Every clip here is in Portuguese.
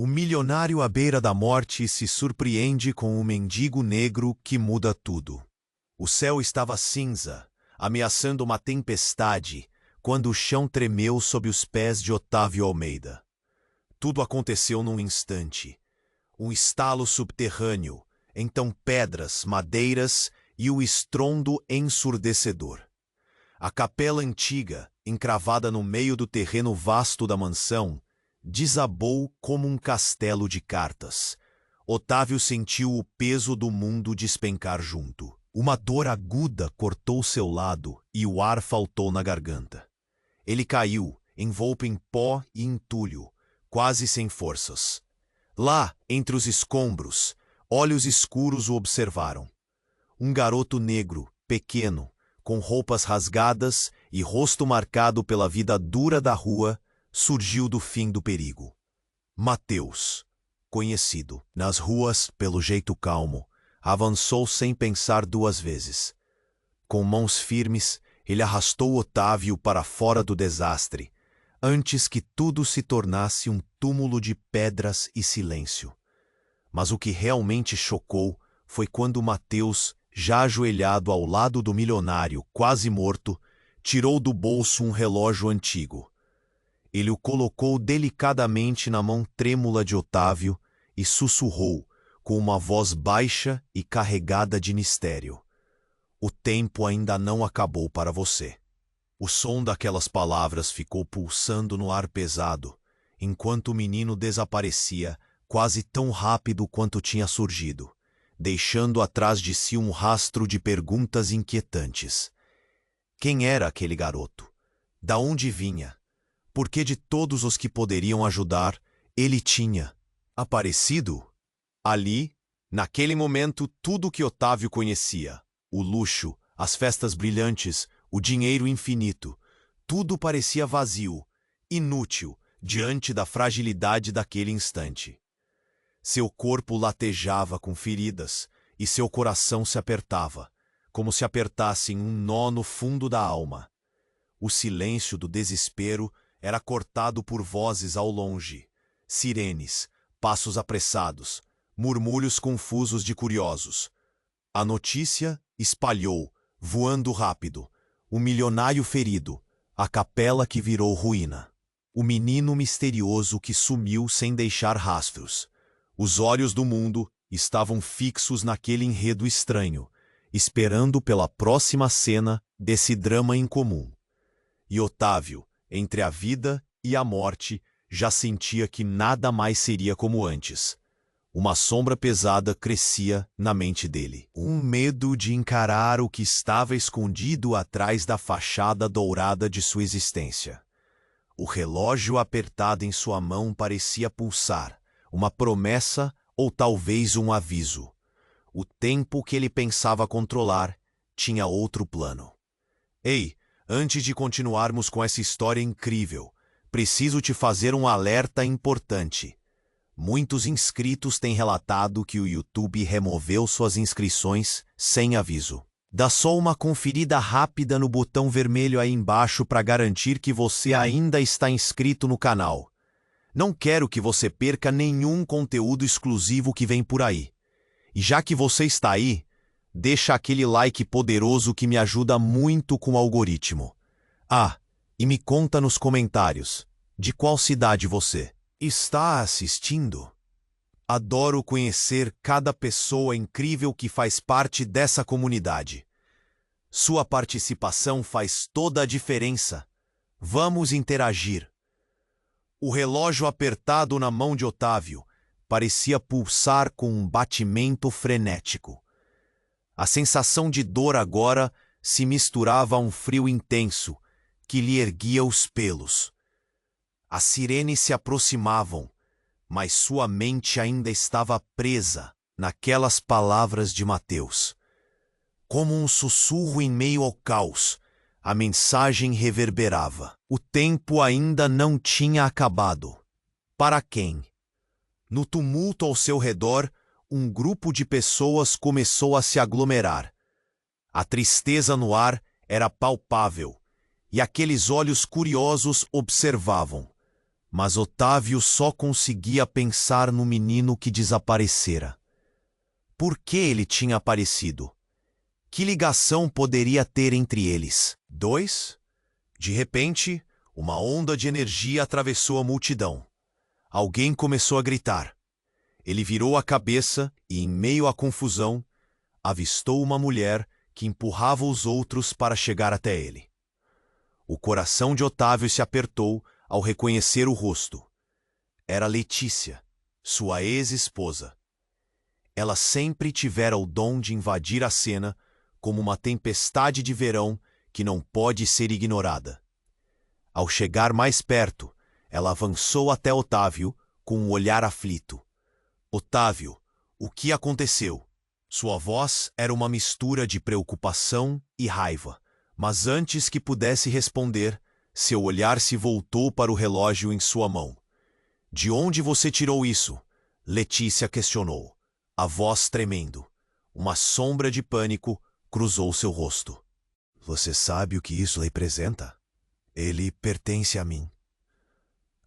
O milionário à beira da morte se surpreende com um mendigo negro que muda tudo. O céu estava cinza, ameaçando uma tempestade, quando o chão tremeu sob os pés de Otávio Almeida. Tudo aconteceu num instante. Um estalo subterrâneo, então pedras, madeiras e o estrondo ensurdecedor. A capela antiga, encravada no meio do terreno vasto da mansão, desabou como um castelo de cartas. Otávio sentiu o peso do mundo despencar junto. Uma dor aguda cortou seu lado e o ar faltou na garganta. Ele caiu, envolto em pó e entulho, quase sem forças. Lá, entre os escombros, olhos escuros o observaram. Um garoto negro, pequeno, com roupas rasgadas e rosto marcado pela vida dura da rua, surgiu do fim do perigo. Mateus, conhecido nas ruas pelo jeito calmo, avançou sem pensar duas vezes. Com mãos firmes, ele arrastou Otávio para fora do desastre, antes que tudo se tornasse um túmulo de pedras e silêncio. Mas o que realmente chocou foi quando Mateus, já ajoelhado ao lado do milionário, quase morto, tirou do bolso um relógio antigo. Ele o colocou delicadamente na mão trêmula de Otávio e sussurrou, com uma voz baixa e carregada de mistério: "O tempo ainda não acabou para você." O som daquelas palavras ficou pulsando no ar pesado, enquanto o menino desaparecia, quase tão rápido quanto tinha surgido, deixando atrás de si um rastro de perguntas inquietantes. Quem era aquele garoto? Da onde vinha? Por que de todos os que poderiam ajudar, ele tinha aparecido? Ali, naquele momento, tudo o que Otávio conhecia, o luxo, as festas brilhantes, o dinheiro infinito, tudo parecia vazio, inútil, diante da fragilidade daquele instante. Seu corpo latejava com feridas e seu coração se apertava, como se apertassem um nó no fundo da alma. O silêncio do desespero era cortado por vozes ao longe, sirenes, passos apressados, murmúrios confusos de curiosos. A notícia espalhou, voando rápido: o milionário ferido, a capela que virou ruína, o menino misterioso que sumiu sem deixar rastros. Os olhos do mundo estavam fixos naquele enredo estranho, esperando pela próxima cena desse drama incomum. E Otávio, entre a vida e a morte, já sentia que nada mais seria como antes. Uma sombra pesada crescia na mente dele. Um medo de encarar o que estava escondido atrás da fachada dourada de sua existência. O relógio apertado em sua mão parecia pulsar, uma promessa ou talvez um aviso. O tempo que ele pensava controlar tinha outro plano. Ei, antes de continuarmos com essa história incrível, preciso te fazer um alerta importante. Muitos inscritos têm relatado que o YouTube removeu suas inscrições sem aviso. Dá só uma conferida rápida no botão vermelho aí embaixo para garantir que você ainda está inscrito no canal. Não quero que você perca nenhum conteúdo exclusivo que vem por aí. E já que você está aí, deixa aquele like poderoso que me ajuda muito com o algoritmo. Ah, e me conta nos comentários, de qual cidade você está assistindo? Adoro conhecer cada pessoa incrível que faz parte dessa comunidade. Sua participação faz toda a diferença. Vamos interagir. O relógio apertado na mão de Otávio parecia pulsar com um batimento frenético. A sensação de dor agora se misturava a um frio intenso que lhe erguia os pelos. As sirenes se aproximavam, mas sua mente ainda estava presa naquelas palavras de Mateus. Como um sussurro em meio ao caos, a mensagem reverberava. O tempo ainda não tinha acabado. Para quem? No tumulto ao seu redor, um grupo de pessoas começou a se aglomerar. A tristeza no ar era palpável, e aqueles olhos curiosos observavam. Mas Otávio só conseguia pensar no menino que desaparecera. Por que ele tinha aparecido? Que ligação poderia ter entre eles? Dois? De repente, uma onda de energia atravessou a multidão. Alguém começou a gritar. Ele virou a cabeça e, em meio à confusão, avistou uma mulher que empurrava os outros para chegar até ele. O coração de Otávio se apertou ao reconhecer o rosto. Era Letícia, sua ex-esposa. Ela sempre tivera o dom de invadir a cena como uma tempestade de verão que não pode ser ignorada. Ao chegar mais perto, ela avançou até Otávio com um olhar aflito. Otávio, o que aconteceu? Sua voz era uma mistura de preocupação e raiva, mas antes que pudesse responder, seu olhar se voltou para o relógio em sua mão. De onde você tirou isso? Letícia questionou, a voz tremendo. Uma sombra de pânico cruzou seu rosto. Você sabe o que isso representa? Ele pertence a mim.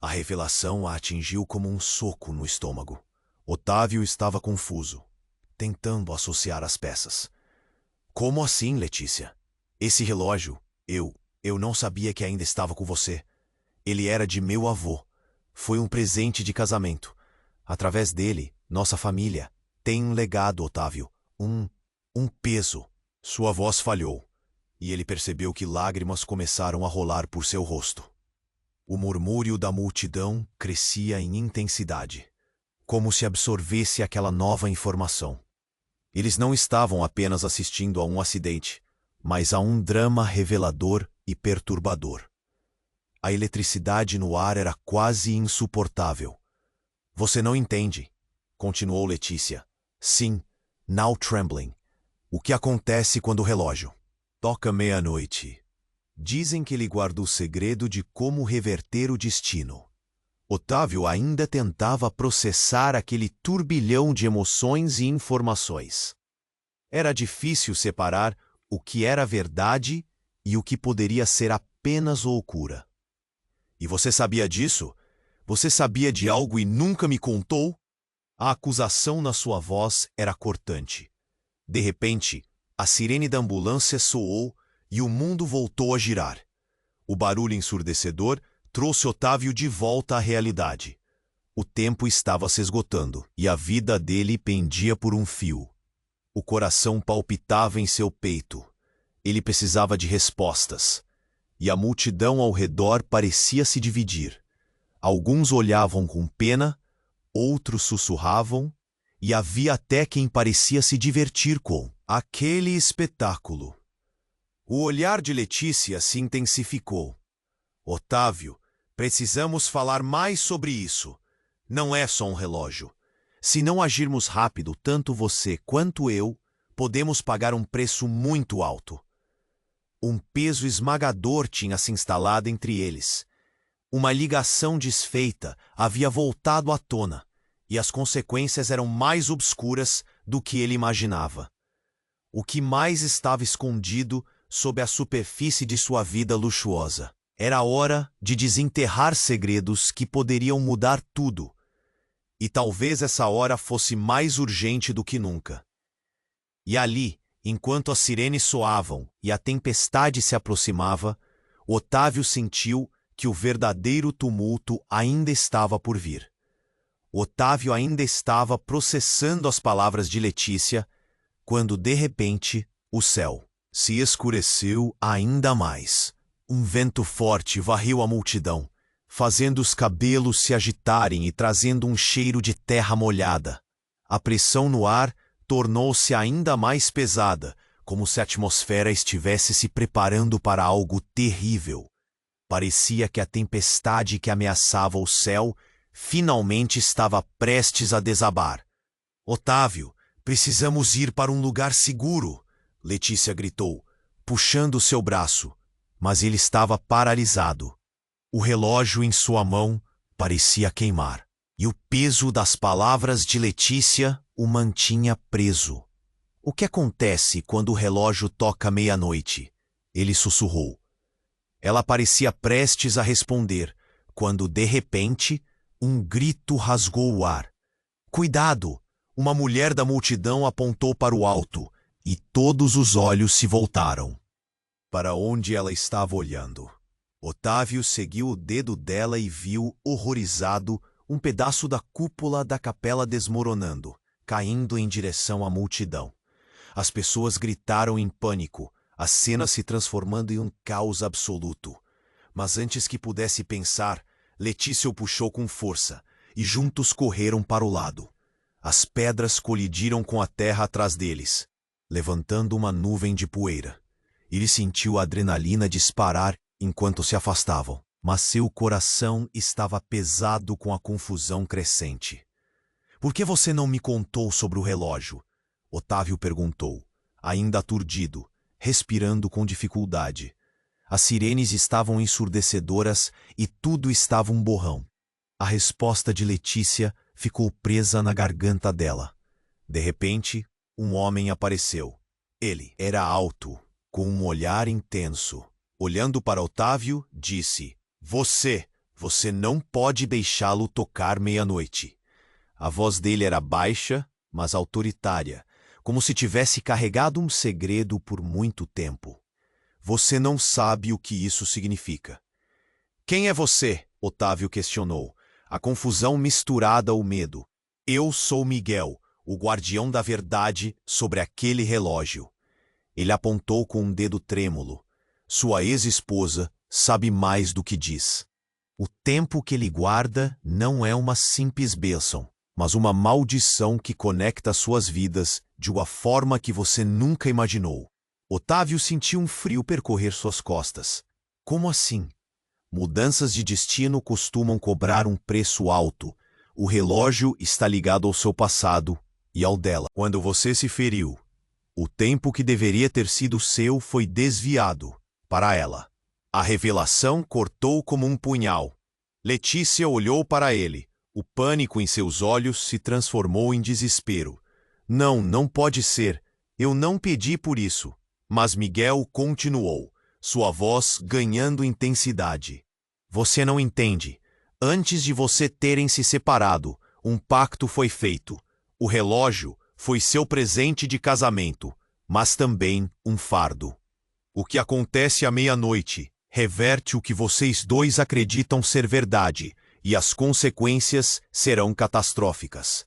A revelação a atingiu como um soco no estômago. Otávio estava confuso, tentando associar as peças. Como assim, Letícia? Esse relógio, eu não sabia que ainda estava com você. Ele era de meu avô. Foi um presente de casamento. Através dele, nossa família tem um legado, Otávio. Um peso. Sua voz falhou, e ele percebeu que lágrimas começaram a rolar por seu rosto. O murmúrio da multidão crescia em intensidade, como se absorvesse aquela nova informação. Eles não estavam apenas assistindo a um acidente, mas a um drama revelador e perturbador. A eletricidade no ar era quase insuportável. Você não entende, continuou Letícia. Sim, now trembling. O que acontece quando o relógio toca meia-noite? Dizem que ele guarda o segredo de como reverter o destino. Otávio ainda tentava processar aquele turbilhão de emoções e informações. Era difícil separar o que era verdade e o que poderia ser apenas loucura. E você sabia disso? Você sabia de algo e nunca me contou? A acusação na sua voz era cortante. De repente, a sirene da ambulância soou e o mundo voltou a girar. O barulho ensurdecedor trouxe Otávio de volta à realidade. O tempo estava se esgotando e a vida dele pendia por um fio. O coração palpitava em seu peito. Ele precisava de respostas. E a multidão ao redor parecia se dividir. Alguns olhavam com pena, outros sussurravam, e havia até quem parecia se divertir com aquele espetáculo. O olhar de Letícia se intensificou. Otávio, precisamos falar mais sobre isso. Não é só um relógio. Se não agirmos rápido, tanto você quanto eu, podemos pagar um preço muito alto. Um peso esmagador tinha se instalado entre eles. Uma ligação desfeita havia voltado à tona, e as consequências eram mais obscuras do que ele imaginava. O que mais estava escondido sob a superfície de sua vida luxuosa? Era hora de desenterrar segredos que poderiam mudar tudo. E talvez essa hora fosse mais urgente do que nunca. E ali, enquanto as sirenes soavam e a tempestade se aproximava, Otávio sentiu que o verdadeiro tumulto ainda estava por vir. Otávio ainda estava processando as palavras de Letícia, quando, de repente, o céu se escureceu ainda mais. Um vento forte varreu a multidão, fazendo os cabelos se agitarem e trazendo um cheiro de terra molhada. A pressão no ar tornou-se ainda mais pesada, como se a atmosfera estivesse se preparando para algo terrível. Parecia que a tempestade que ameaçava o céu finalmente estava prestes a desabar. Otávio, precisamos ir para um lugar seguro, Letícia gritou, puxando seu braço, mas ele estava paralisado. O relógio em sua mão parecia queimar, e o peso das palavras de Letícia o mantinha preso. O que acontece quando o relógio toca meia-noite? Ele sussurrou. Ela parecia prestes a responder, quando de repente um grito rasgou o ar. Cuidado! Uma mulher da multidão apontou para o alto, e todos os olhos se voltaram para onde ela estava olhando. Otávio seguiu o dedo dela e viu, horrorizado, um pedaço da cúpula da capela desmoronando, caindo em direção à multidão. As pessoas gritaram em pânico, a cena se transformando em um caos absoluto. Mas antes que pudesse pensar, Letícia o puxou com força, e juntos correram para o lado. As pedras colidiram com a terra atrás deles, levantando uma nuvem de poeira. Ele sentiu a adrenalina disparar enquanto se afastavam, mas seu coração estava pesado com a confusão crescente. Por que você não me contou sobre o relógio? Otávio perguntou, ainda aturdido, respirando com dificuldade. As sirenes estavam ensurdecedoras e tudo estava um borrão. A resposta de Letícia ficou presa na garganta dela. De repente, um homem apareceu. Ele era alto, com um olhar intenso. Olhando para Otávio, disse: Você não pode deixá-lo tocar meia-noite. A voz dele era baixa, mas autoritária, como se tivesse carregado um segredo por muito tempo. Você não sabe o que isso significa. Quem é você? Otávio questionou, a confusão misturada ao medo. Eu sou Miguel, o guardião da verdade sobre aquele relógio. Ele apontou com um dedo trêmulo. Sua ex-esposa sabe mais do que diz. O tempo que ele guarda não é uma simples bênção, mas uma maldição que conecta suas vidas de uma forma que você nunca imaginou. Otávio sentiu um frio percorrer suas costas. Como assim? Mudanças de destino costumam cobrar um preço alto. O relógio está ligado ao seu passado e ao dela. Quando você se feriu, o tempo que deveria ter sido seu foi desviado para ela. A revelação cortou como um punhal. Letícia olhou para ele. O pânico em seus olhos se transformou em desespero. Não pode ser. Eu não pedi por isso. Mas Miguel continuou, sua voz ganhando intensidade. Você não entende. Antes de você terem se separado, um pacto foi feito. O relógio foi seu presente de casamento, mas também um fardo. O que acontece à meia-noite reverte o que vocês dois acreditam ser verdade, e as consequências serão catastróficas.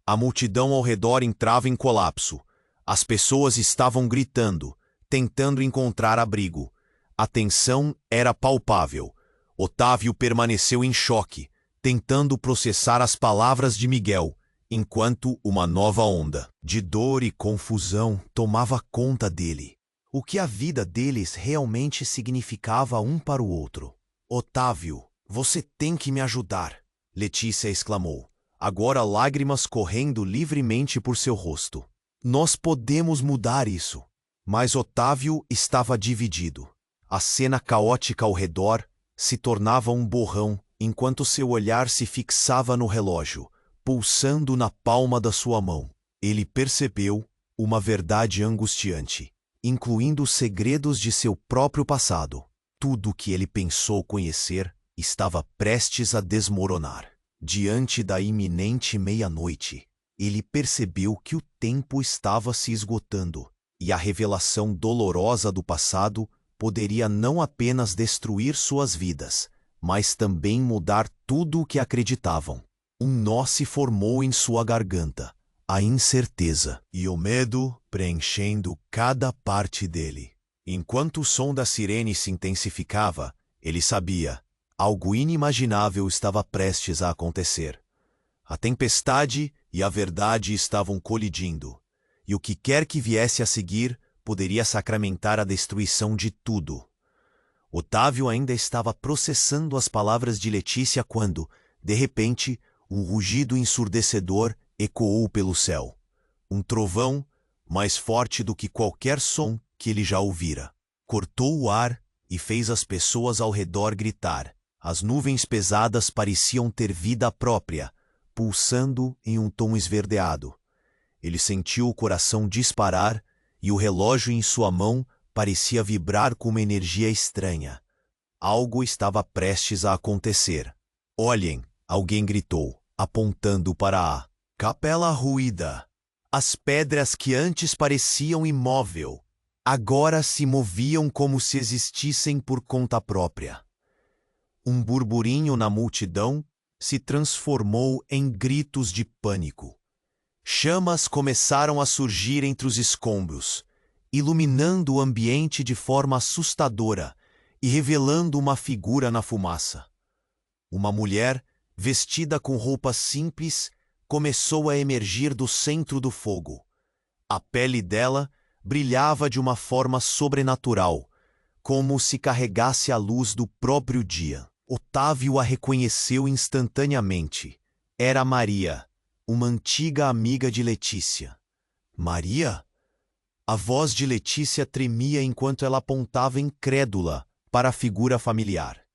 A multidão ao redor entrava em colapso. As pessoas estavam gritando, tentando encontrar abrigo. A tensão era palpável. Otávio permaneceu em choque, tentando processar as palavras de Miguel, enquanto uma nova onda de dor e confusão tomava conta dele. O que a vida deles realmente significava um para o outro. Otávio, você tem que me ajudar, Letícia exclamou, agora lágrimas correndo livremente por seu rosto. Nós podemos mudar isso. Mas Otávio estava dividido. A cena caótica ao redor se tornava um borrão enquanto seu olhar se fixava no relógio, pulsando na palma da sua mão. Ele percebeu uma verdade angustiante, incluindo os segredos de seu próprio passado. Tudo que ele pensou conhecer estava prestes a desmoronar. Diante da iminente meia-noite, ele percebeu que o tempo estava se esgotando, e a revelação dolorosa do passado poderia não apenas destruir suas vidas, mas também mudar tudo o que acreditavam. Um nó se formou em sua garganta, a incerteza e o medo preenchendo cada parte dele. Enquanto o som da sirene se intensificava, ele sabia, algo inimaginável estava prestes a acontecer. A tempestade e a verdade estavam colidindo, e o que quer que viesse a seguir poderia sacramentar a destruição de tudo. Otávio ainda estava processando as palavras de Letícia quando, de repente, um rugido ensurdecedor ecoou pelo céu. Um trovão, mais forte do que qualquer som que ele já ouvira. Cortou o ar e fez as pessoas ao redor gritar. As nuvens pesadas pareciam ter vida própria, pulsando em um tom esverdeado. Ele sentiu o coração disparar e o relógio em sua mão parecia vibrar com uma energia estranha. Algo estava prestes a acontecer. Olhem, alguém gritou, apontando para a capela ruída. As pedras que antes pareciam imóvel, agora se moviam como se existissem por conta própria. Um burburinho na multidão se transformou em gritos de pânico. Chamas começaram a surgir entre os escombros, iluminando o ambiente de forma assustadora e revelando uma figura na fumaça. Uma mulher, vestida com roupas simples, começou a emergir do centro do fogo. A pele dela brilhava de uma forma sobrenatural, como se carregasse a luz do próprio dia. Otávio a reconheceu instantaneamente. Era Maria, uma antiga amiga de Letícia. Maria? A voz de Letícia tremia enquanto ela apontava incrédula para a figura familiar.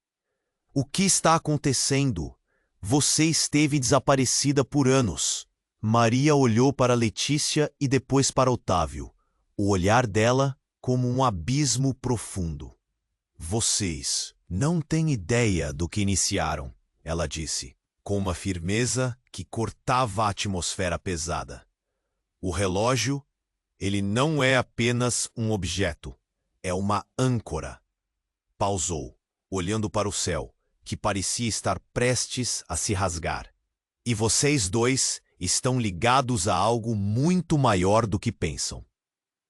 O que está acontecendo? Você esteve desaparecida por anos. Maria olhou para Letícia e depois para Otávio, o olhar dela como um abismo profundo. Vocês não têm ideia do que iniciaram, ela disse, com uma firmeza que cortava a atmosfera pesada. O relógio, ele não é apenas um objeto, é uma âncora. Pausou, olhando para o céu, que parecia estar prestes a se rasgar. E vocês dois estão ligados a algo muito maior do que pensam.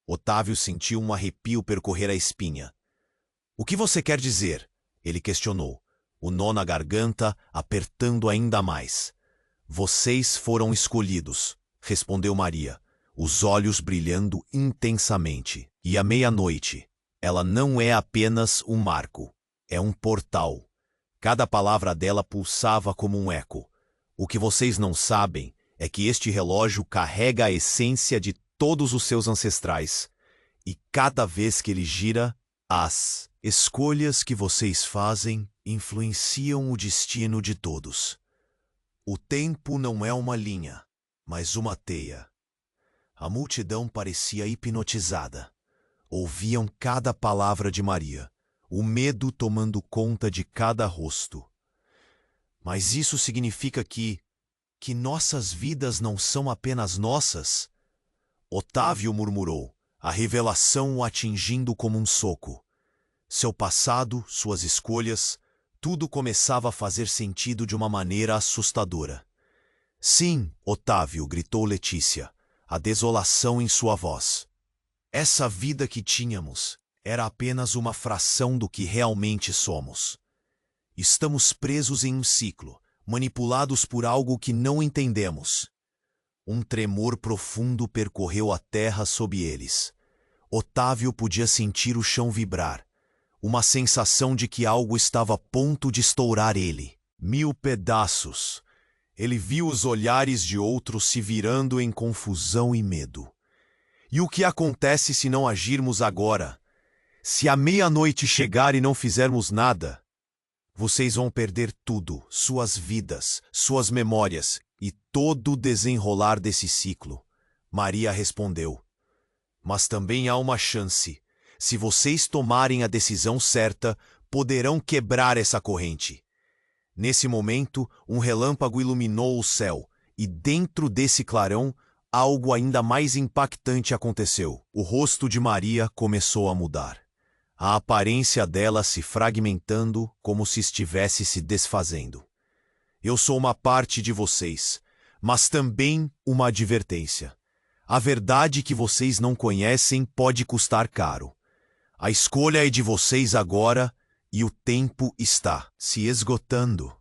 Otávio sentiu um arrepio percorrer a espinha. O que você quer dizer? Ele questionou, o nó na garganta apertando ainda mais. Vocês foram escolhidos, respondeu Maria, os olhos brilhando intensamente. E à meia-noite, ela não é apenas um marco, é um portal. Cada palavra dela pulsava como um eco. O que vocês não sabem é que este relógio carrega a essência de todos os seus ancestrais. E cada vez que ele gira, as escolhas que vocês fazem influenciam o destino de todos. O tempo não é uma linha, mas uma teia. A multidão parecia hipnotizada. Ouviam cada palavra de Maria, o medo tomando conta de cada rosto. Mas isso significa que nossas vidas não são apenas nossas? Otávio murmurou, a revelação o atingindo como um soco. Seu passado, suas escolhas, tudo começava a fazer sentido de uma maneira assustadora. Sim, Otávio, gritou Letícia, a desolação em sua voz. Essa vida que tínhamos era apenas uma fração do que realmente somos. Estamos presos em um ciclo, manipulados por algo que não entendemos. Um tremor profundo percorreu a terra sob eles. Otávio podia sentir o chão vibrar, uma sensação de que algo estava a ponto de estourar ele. 1000 pedaços. Ele viu os olhares de outros se virando em confusão e medo. E o que acontece se não agirmos agora? Se a meia-noite chegar e não fizermos nada, vocês vão perder tudo, suas vidas, suas memórias e todo o desenrolar desse ciclo. Maria respondeu. Mas também há uma chance. Se vocês tomarem a decisão certa, poderão quebrar essa corrente. Nesse momento, um relâmpago iluminou o céu, e dentro desse clarão, algo ainda mais impactante aconteceu. O rosto de Maria começou a mudar. A aparência dela se fragmentando como se estivesse se desfazendo. Eu sou uma parte de vocês, mas também uma advertência. A verdade que vocês não conhecem pode custar caro. A escolha é de vocês agora e o tempo está se esgotando.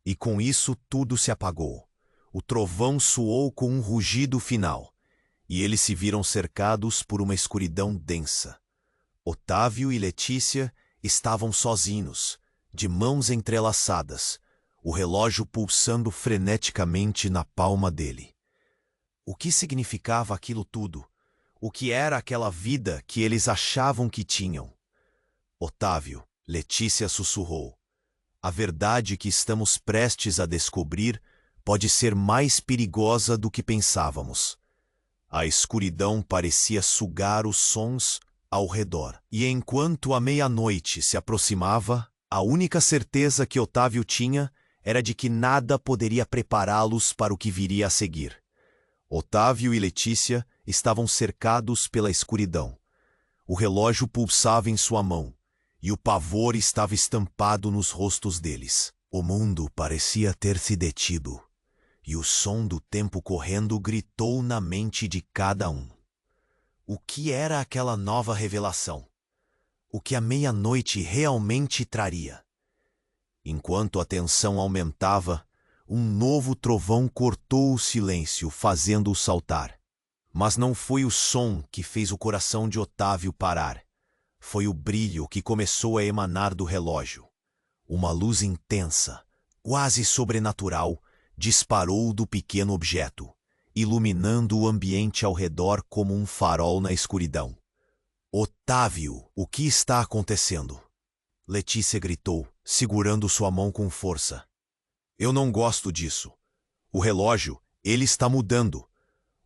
E com isso tudo se apagou. O trovão soou com um rugido final, e eles se viram cercados por uma escuridão densa. Otávio e Letícia estavam sozinhos, de mãos entrelaçadas, o relógio pulsando freneticamente na palma dele. O que significava aquilo tudo? O que era aquela vida que eles achavam que tinham? Otávio, Letícia sussurrou. A verdade que estamos prestes a descobrir pode ser mais perigosa do que pensávamos. A escuridão parecia sugar os sons ao redor, e enquanto a meia-noite se aproximava, A única certeza que Otávio tinha era de que nada poderia prepará-los para o que viria a seguir. Otávio e Letícia estavam cercados pela escuridão. O relógio pulsava em sua mão, e o pavor estava estampado nos rostos deles. O mundo parecia ter se detido, e o som do tempo correndo gritou na mente de cada um. O que era aquela nova revelação? O que a meia-noite realmente traria? Enquanto a tensão aumentava, um novo trovão cortou o silêncio, fazendo-o saltar. Mas não foi o som que fez o coração de Otávio parar. Foi o brilho que começou a emanar do relógio. Uma luz intensa, quase sobrenatural, disparou do pequeno objeto, iluminando o ambiente ao redor como um farol na escuridão. Otávio, o que está acontecendo? Letícia gritou, segurando sua mão com força. Eu não gosto disso. O relógio, ele está mudando.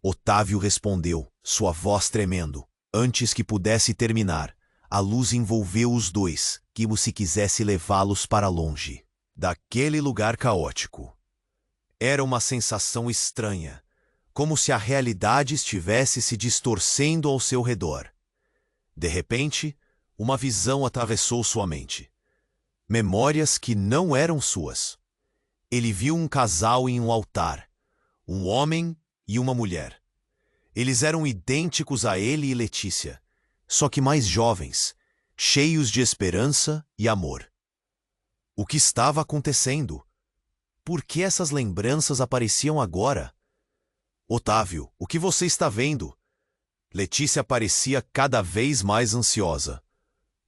Otávio respondeu, sua voz tremendo. Antes que pudesse terminar, a luz envolveu os dois, como se quisesse levá-los para longe daquele lugar caótico. Era uma sensação estranha, como se a realidade estivesse se distorcendo ao seu redor. De repente, uma visão atravessou sua mente. Memórias que não eram suas. Ele viu um casal em um altar, um homem e uma mulher. Eles eram idênticos a ele e Letícia, só que mais jovens, cheios de esperança e amor. O que estava acontecendo? Por que essas lembranças apareciam agora? Otávio, o que você está vendo? Letícia parecia cada vez mais ansiosa.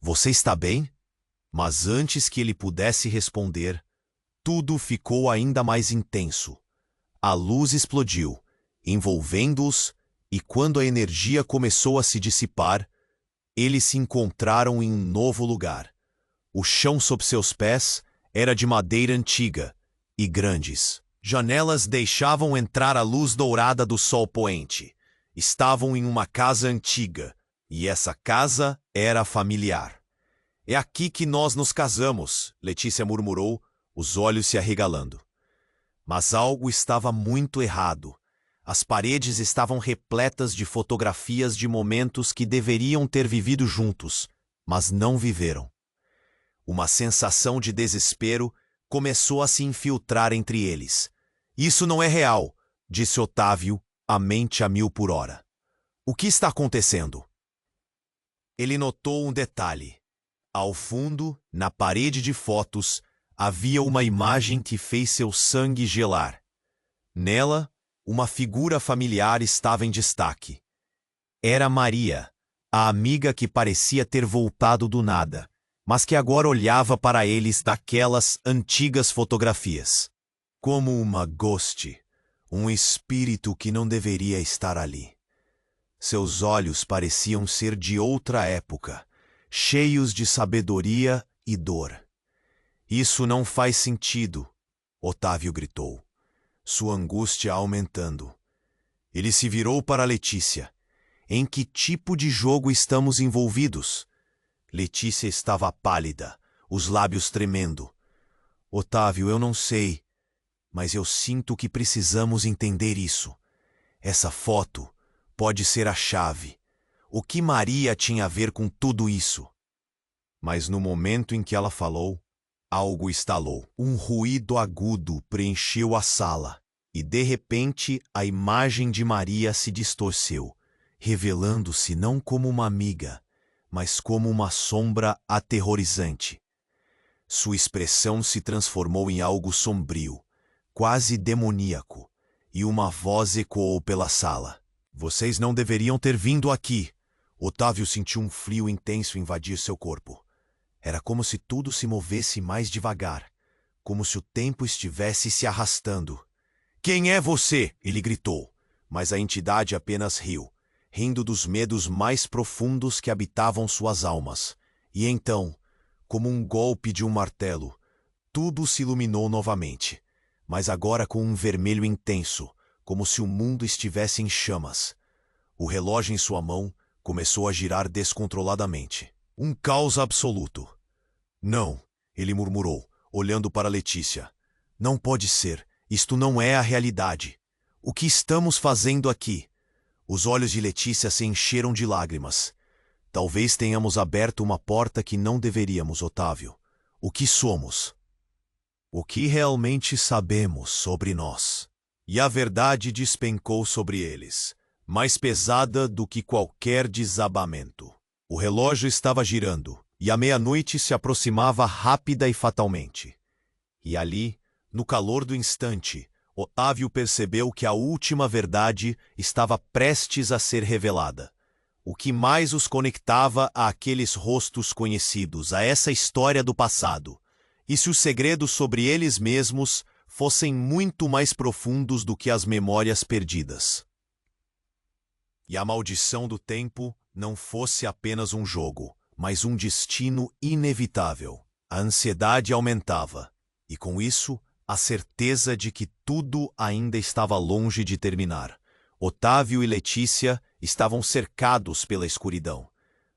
Você está bem? Mas antes que ele pudesse responder, tudo ficou ainda mais intenso. A luz explodiu, envolvendo-os, e quando a energia começou a se dissipar, eles se encontraram em um novo lugar. O chão sob seus pés era de madeira antiga e grandes. Janelas deixavam entrar a luz dourada do sol poente. Estavam em uma casa antiga, e essa casa era familiar. É aqui que nós nos casamos, Letícia murmurou, os olhos se arregalando. Mas algo estava muito errado. As paredes estavam repletas de fotografias de momentos que deveriam ter vivido juntos, mas não viveram. Uma sensação de desespero começou a se infiltrar entre eles. Isso não é real, disse Otávio, a mente a 1000 por hora. O que está acontecendo? Ele notou um detalhe. Ao fundo, na parede de fotos, havia uma imagem que fez seu sangue gelar. Nela, uma figura familiar estava em destaque. Era Maria, a amiga que parecia ter voltado do nada, mas que agora olhava para eles daquelas antigas fotografias. Como uma ghost, um espírito que não deveria estar ali. Seus olhos pareciam ser de outra época, cheios de sabedoria e dor. Isso não faz sentido, Otávio gritou, sua angústia aumentando. Ele se virou para Letícia. Em que tipo de jogo estamos envolvidos? Letícia estava pálida, os lábios tremendo. Otávio, eu não sei, mas eu sinto que precisamos entender isso. Essa foto pode ser a chave. O que Maria tinha a ver com tudo isso? Mas no momento em que ela falou, algo estalou. Um ruído agudo preencheu a sala, e de repente a imagem de Maria se distorceu, revelando-se não como uma amiga, mas como uma sombra aterrorizante. Sua expressão se transformou em algo sombrio, quase demoníaco, e uma voz ecoou pela sala. Vocês não deveriam ter vindo aqui. Otávio sentiu um frio intenso invadir seu corpo. Era como se tudo se movesse mais devagar, como se o tempo estivesse se arrastando. Quem é você? Ele gritou, mas a entidade apenas riu, rindo dos medos mais profundos que habitavam suas almas. E então, como um golpe de um martelo, tudo se iluminou novamente, mas agora com um vermelho intenso, como se o mundo estivesse em chamas. O relógio em sua mão começou a girar descontroladamente. Um caos absoluto. Não, Ele murmurou, olhando para Letícia. Não pode ser. Isto não é a realidade. O que estamos fazendo aqui? Os olhos de Letícia se encheram de lágrimas. Talvez tenhamos aberto uma porta que não deveríamos, Otávio. O que somos? O que realmente sabemos sobre nós? E a verdade despencou sobre eles, mais pesada do que qualquer desabamento. O relógio estava girando, e a meia-noite se aproximava rápida e fatalmente. E ali, no calor do instante, Otávio percebeu que a última verdade estava prestes a ser revelada. O que mais os conectava a aqueles rostos conhecidos, a essa história do passado. E se os segredos sobre eles mesmos fossem muito mais profundos do que as memórias perdidas? E a maldição do tempo não fosse apenas um jogo, mas um destino inevitável. A ansiedade aumentava, e com isso, a certeza de que tudo ainda estava longe de terminar. Otávio e Letícia estavam cercados pela escuridão.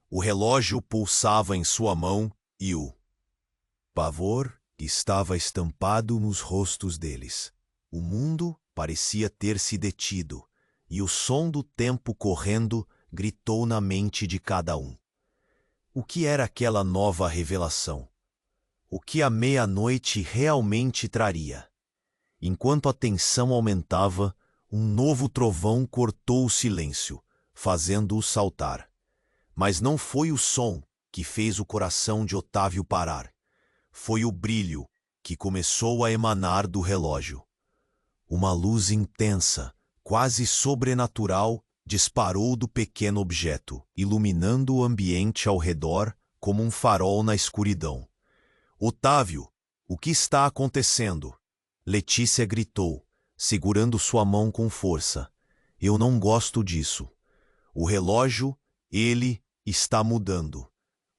O relógio pulsava em sua mão e o pavor estava estampado nos rostos deles. O mundo parecia ter se detido, e o som do tempo correndo gritou na mente de cada um. O que era aquela nova revelação? O que a meia-noite realmente traria? Enquanto a tensão aumentava, um novo trovão cortou o silêncio, fazendo-o saltar. Mas não foi o som que fez o coração de Otávio parar. Foi o brilho que começou a emanar do relógio. Uma luz intensa, quase sobrenatural, disparou do pequeno objeto, iluminando o ambiente ao redor como um farol na escuridão. Otávio, o que está acontecendo? Letícia gritou, segurando sua mão com força. Eu não gosto disso. O relógio, ele, está mudando.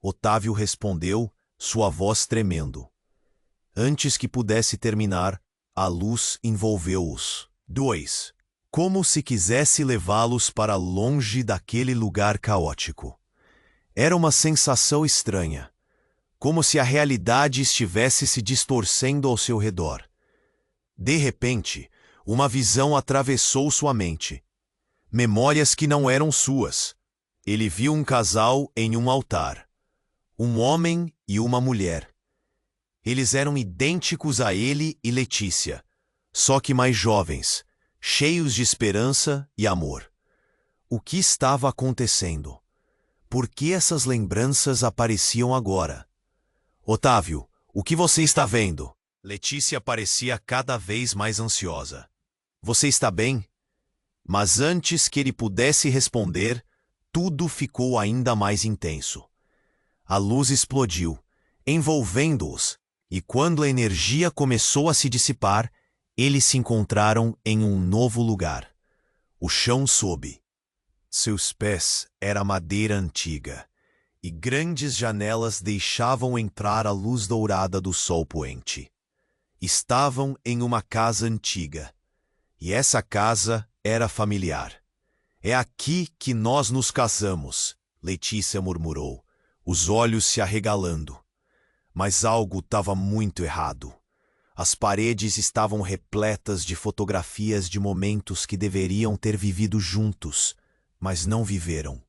Otávio respondeu, sua voz tremendo. Antes que pudesse terminar, a luz envolveu-os. 2. Como se quisesse levá-los para longe daquele lugar caótico. Era uma sensação estranha, como se a realidade estivesse se distorcendo ao seu redor. De repente, uma visão atravessou sua mente. Memórias que não eram suas. Ele viu um casal em um altar. Um homem e uma mulher. Eles eram idênticos a ele e Letícia, só que mais jovens, cheios de esperança e amor. O que estava acontecendo? Por que essas lembranças apareciam agora? Otávio, o que você está vendo? Letícia parecia cada vez mais ansiosa. Você está bem? Mas antes que ele pudesse responder, tudo ficou ainda mais intenso. A luz explodiu, envolvendo-os, e quando a energia começou a se dissipar, eles se encontraram em um novo lugar. O chão sob seus pés era madeira antiga, e grandes janelas deixavam entrar a luz dourada do sol poente. Estavam em uma casa antiga, e essa casa era familiar. É aqui que nós nos casamos, Letícia murmurou, os olhos se arregalando. Mas algo estava muito errado. As paredes estavam repletas de fotografias de momentos que deveriam ter vivido juntos, mas não viveram.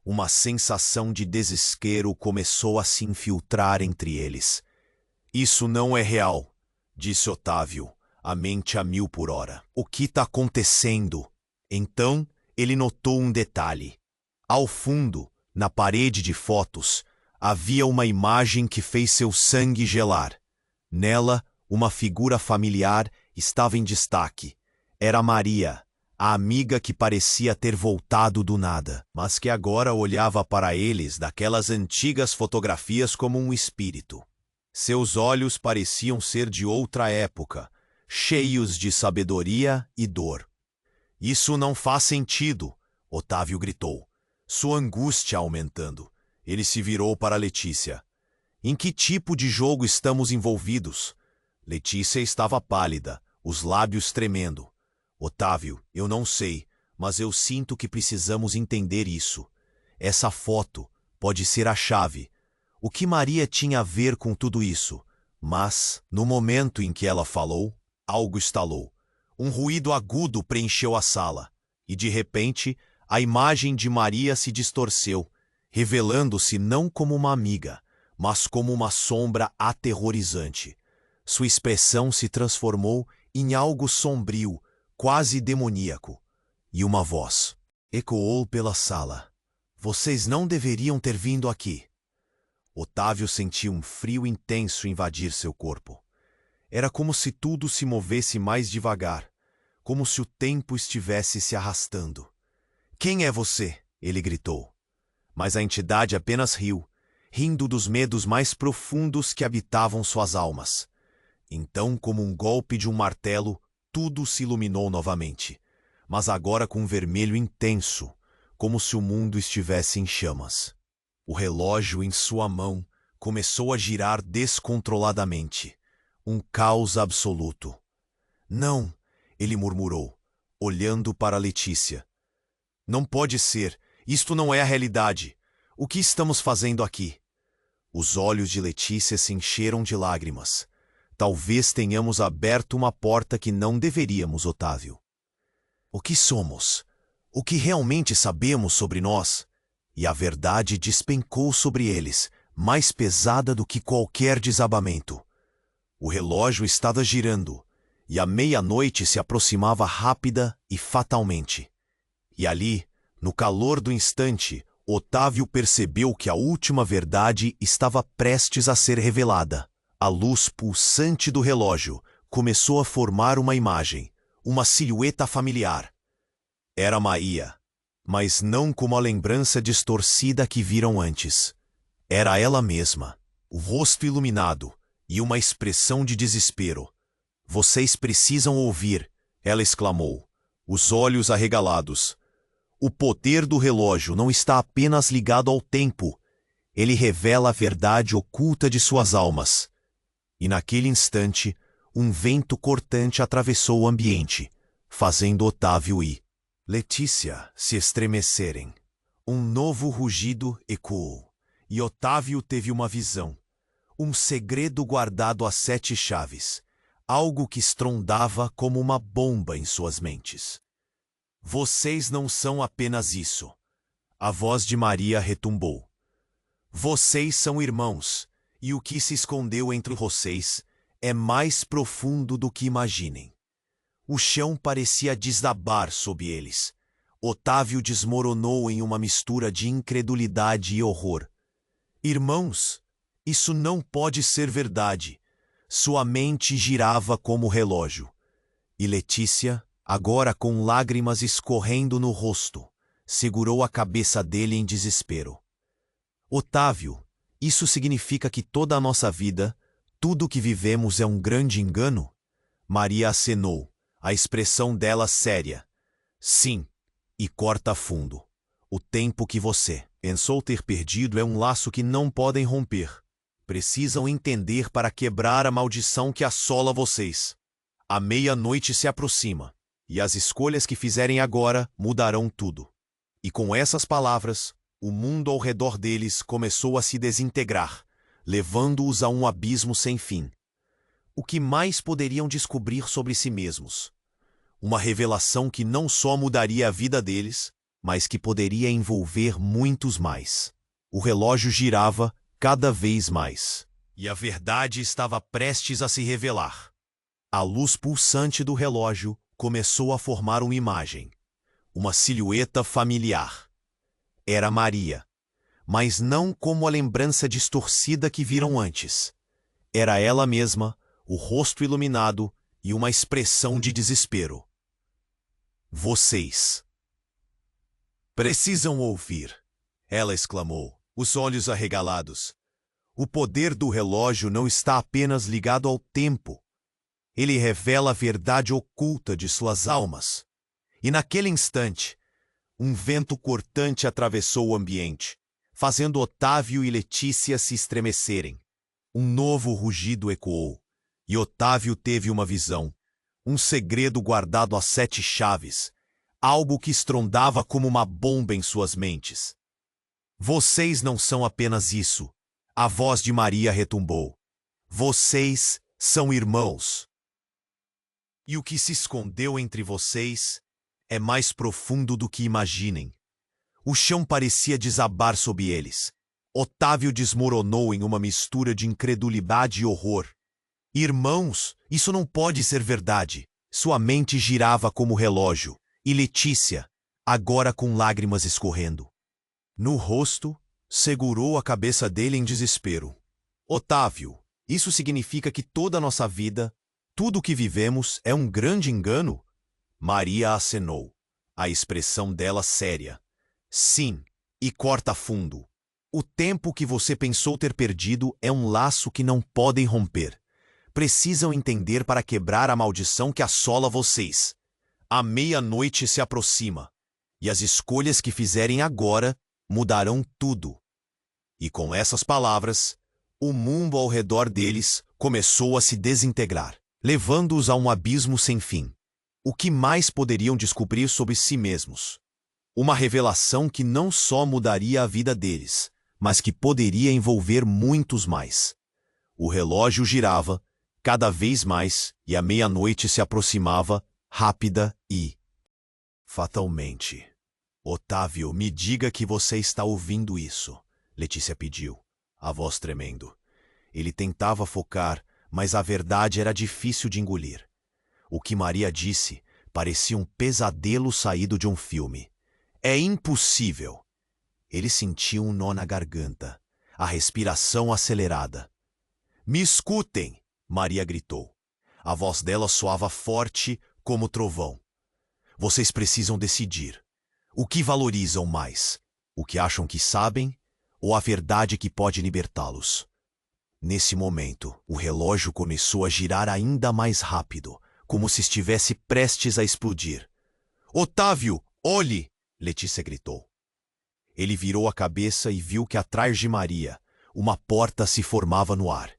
Uma sensação de desespero começou a se infiltrar entre eles. Isso não é real, disse Otávio, a mente a 1000 por hora. O que está acontecendo? Então, ele notou um detalhe. Ao fundo, na parede de fotos, havia uma imagem que fez seu sangue gelar. Nela, uma figura familiar estava em destaque. Era Maria, a amiga que parecia ter voltado do nada, mas que agora olhava para eles daquelas antigas fotografias como um espírito. Seus olhos pareciam ser de outra época, cheios de sabedoria e dor. Isso não faz sentido, Otávio gritou, sua angústia aumentando. Ele se virou para Letícia. Em que tipo de jogo estamos envolvidos? Letícia estava pálida, os lábios tremendo. Otávio, eu não sei, mas eu sinto que precisamos entender isso. Essa foto pode ser a chave. O que Maria tinha a ver com tudo isso? Mas, no momento em que ela falou, algo estalou. Um ruído agudo preencheu a sala, e de repente, a imagem de Maria se distorceu, revelando-se não como uma amiga, mas como uma sombra aterrorizante. Sua expressão se transformou em algo sombrio, quase demoníaco, e uma voz ecoou pela sala. Vocês não deveriam ter vindo aqui. Otávio sentiu um frio intenso invadir seu corpo. Era como se tudo se movesse mais devagar, como se o tempo estivesse se arrastando. Quem é você? Ele gritou. Mas a entidade apenas riu, rindo dos medos mais profundos que habitavam suas almas. Então, como um golpe de um martelo, tudo se iluminou novamente, mas agora com um vermelho intenso, como se o mundo estivesse em chamas. O relógio em sua mão começou a girar descontroladamente. Um caos absoluto. Não, ele murmurou, olhando para Letícia. Não pode ser, isto não é a realidade. O que estamos fazendo aqui? Os olhos de Letícia se encheram de lágrimas. Talvez tenhamos aberto uma porta que não deveríamos, Otávio. O que somos? O que realmente sabemos sobre nós? E a verdade despencou sobre eles, mais pesada do que qualquer desabamento. O relógio estava girando, e a meia-noite se aproximava rápida e fatalmente. E ali, no calor do instante, Otávio percebeu que a última verdade estava prestes a ser revelada. A luz pulsante do relógio começou a formar uma imagem, uma silhueta familiar. Era Maria, mas não como a lembrança distorcida que viram antes. Era ela mesma, o rosto iluminado e uma expressão de desespero. Vocês precisam ouvir, ela exclamou, os olhos arregalados. O poder do relógio não está apenas ligado ao tempo. Ele revela a verdade oculta de suas almas. E naquele instante, um vento cortante atravessou o ambiente, fazendo Otávio e Letícia se estremecerem. Um novo rugido ecoou, e Otávio teve uma visão. Um segredo guardado a 7 chaves, algo que estrondava como uma bomba em suas mentes. Vocês não são apenas isso. A voz de Maria retumbou. Vocês são irmãos. E o que se escondeu entre vocês é mais profundo do que imaginem. O chão parecia desabar sob eles. Otávio desmoronou em uma mistura de incredulidade e horror. Irmãos, isso não pode ser verdade. Sua mente girava como relógio. E Letícia, agora com lágrimas escorrendo no rosto, segurou a cabeça dele em desespero. Otávio, isso significa que toda a nossa vida, tudo o que vivemos é um grande engano? Maria acenou, a expressão dela séria. Sim, e corta fundo. O tempo que você pensou ter perdido é um laço que não podem romper. Precisam entender para quebrar a maldição que assola vocês. A meia-noite se aproxima, e as escolhas que fizerem agora mudarão tudo. E com essas palavras, o mundo ao redor deles começou a se desintegrar, levando-os a um abismo sem fim. O que mais poderiam descobrir sobre si mesmos? Uma revelação que não só mudaria a vida deles, mas que poderia envolver muitos mais. O relógio girava cada vez mais, e a verdade estava prestes a se revelar. A luz pulsante do relógio começou a formar uma imagem, uma silhueta familiar. Era Maria, mas não como a lembrança distorcida que viram antes. Era ela mesma, o rosto iluminado e uma expressão de desespero. Vocês precisam ouvir, ela exclamou, os olhos arregalados. O poder do relógio não está apenas ligado ao tempo. Ele revela a verdade oculta de suas almas. E naquele instante, um vento cortante atravessou o ambiente, fazendo Otávio e Letícia se estremecerem. Um novo rugido ecoou, e Otávio teve uma visão, um segredo guardado a 7 chaves, algo que estrondava como uma bomba em suas mentes. Vocês não são apenas isso. A voz de Maria retumbou. Vocês são irmãos. E o que se escondeu entre vocês é mais profundo do que imaginem. O chão parecia desabar sob eles. Otávio desmoronou em uma mistura de incredulidade e horror. Irmãos, isso não pode ser verdade. Sua mente girava como relógio. E Letícia, agora com lágrimas escorrendo no rosto, segurou a cabeça dele em desespero. Otávio, isso significa que toda a nossa vida, tudo o que vivemos, é um grande engano? Maria acenou, a expressão dela séria. Sim, e corta fundo. O tempo que você pensou ter perdido é um laço que não podem romper. Precisam entender para quebrar a maldição que assola vocês. A meia-noite se aproxima, e as escolhas que fizerem agora mudarão tudo. E com essas palavras, o mundo ao redor deles começou a se desintegrar, levando-os a um abismo sem fim. O que mais poderiam descobrir sobre si mesmos? Uma revelação que não só mudaria a vida deles, mas que poderia envolver muitos mais. O relógio girava cada vez mais e a meia-noite se aproximava, rápida e fatalmente. Otávio, me diga que você está ouvindo isso, Letícia pediu, a voz tremendo. Ele tentava focar, mas a verdade era difícil de engolir. O que Maria disse parecia um pesadelo saído de um filme. É impossível. Ele sentiu um nó na garganta, a respiração acelerada. Me escutem, Maria gritou. A voz dela soava forte como trovão. Vocês precisam decidir. O que valorizam mais? O que acham que sabem ou a verdade que pode libertá-los? Nesse momento, o relógio começou a girar ainda mais rápido, como se estivesse prestes a explodir. Otávio, olhe! Letícia gritou. Ele virou a cabeça e viu que atrás de Maria, uma porta se formava no ar.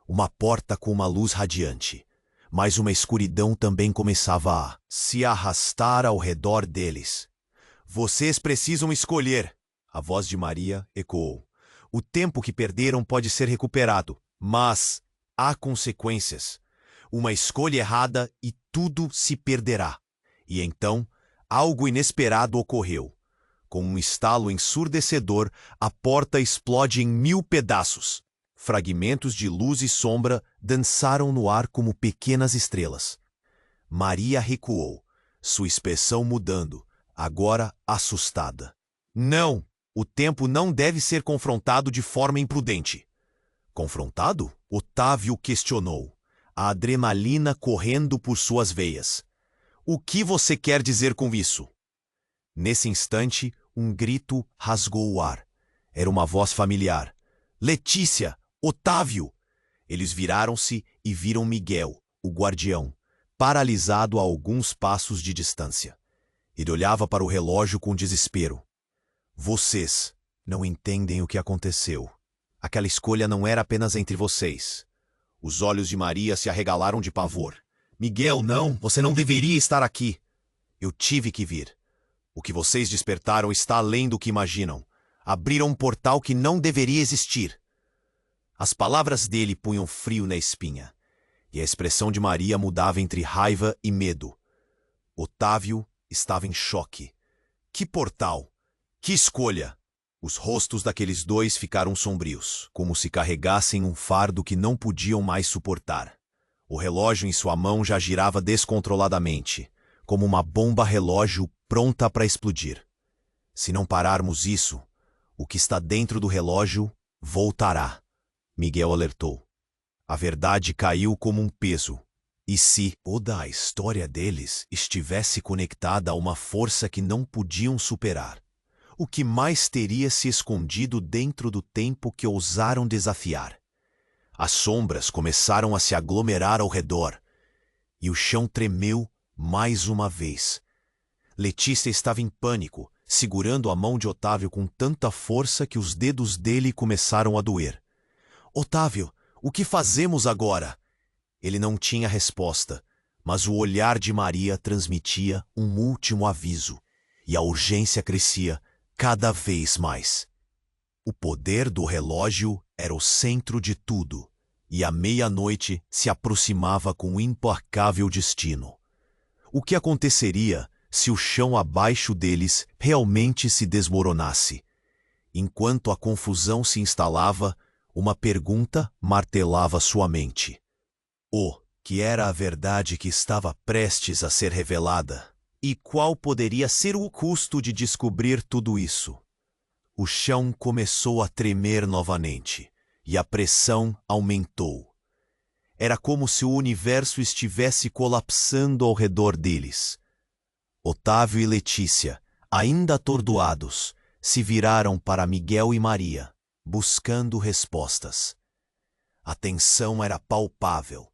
Uma porta com uma luz radiante. Mas uma escuridão também começava a se arrastar ao redor deles. Vocês precisam escolher, a voz de Maria ecoou. O tempo que perderam pode ser recuperado, mas há consequências. Uma escolha errada e tudo se perderá. E então, algo inesperado ocorreu. Com um estalo ensurdecedor, a porta explode em 1000 pedaços. Fragmentos de luz e sombra dançaram no ar como pequenas estrelas. Maria recuou, sua expressão mudando, agora assustada. Não! O tempo não deve ser confrontado de forma imprudente. Confrontado? Otávio questionou, a adrenalina correndo por suas veias. O que você quer dizer com isso? Nesse instante, um grito rasgou o ar. Era uma voz familiar. Letícia! Otávio! Eles viraram-se e viram Miguel, o guardião, paralisado a alguns passos de distância. Ele olhava para o relógio com desespero. Vocês não entendem o que aconteceu. Aquela escolha não era apenas entre vocês. Os olhos de Maria se arregalaram de pavor. Miguel, não! Você não deveria estar aqui. Eu tive que vir. O que vocês despertaram está além do que imaginam. Abriram um portal que não deveria existir. As palavras dele punham frio na espinha, e a expressão de Maria mudava entre raiva e medo. Otávio estava em choque. Que portal? Que escolha! Os rostos daqueles dois ficaram sombrios, como se carregassem um fardo que não podiam mais suportar. O relógio em sua mão já girava descontroladamente, como uma bomba relógio pronta para explodir. Se não pararmos isso, o que está dentro do relógio voltará. Miguel alertou. A verdade caiu como um peso. E se toda a história deles estivesse conectada a uma força que não podiam superar? O que mais teria se escondido dentro do tempo que ousaram desafiar? As sombras começaram a se aglomerar ao redor, e o chão tremeu mais uma vez. Letícia estava em pânico, segurando a mão de Otávio com tanta força que os dedos dele começaram a doer. Otávio, o que fazemos agora? Ele não tinha resposta, mas o olhar de Maria transmitia um último aviso, e a urgência crescia cada vez mais. O poder do relógio era o centro de tudo, e a meia-noite se aproximava com um implacável destino. O que aconteceria se o chão abaixo deles realmente se desmoronasse? Enquanto a confusão se instalava, uma pergunta martelava sua mente. O que era a verdade que estava prestes a ser revelada? E qual poderia ser o custo de descobrir tudo isso? O chão começou a tremer novamente, e a pressão aumentou. Era como se o universo estivesse colapsando ao redor deles. Otávio e Letícia, ainda atordoados, se viraram para Miguel e Maria, buscando respostas. A tensão era palpável,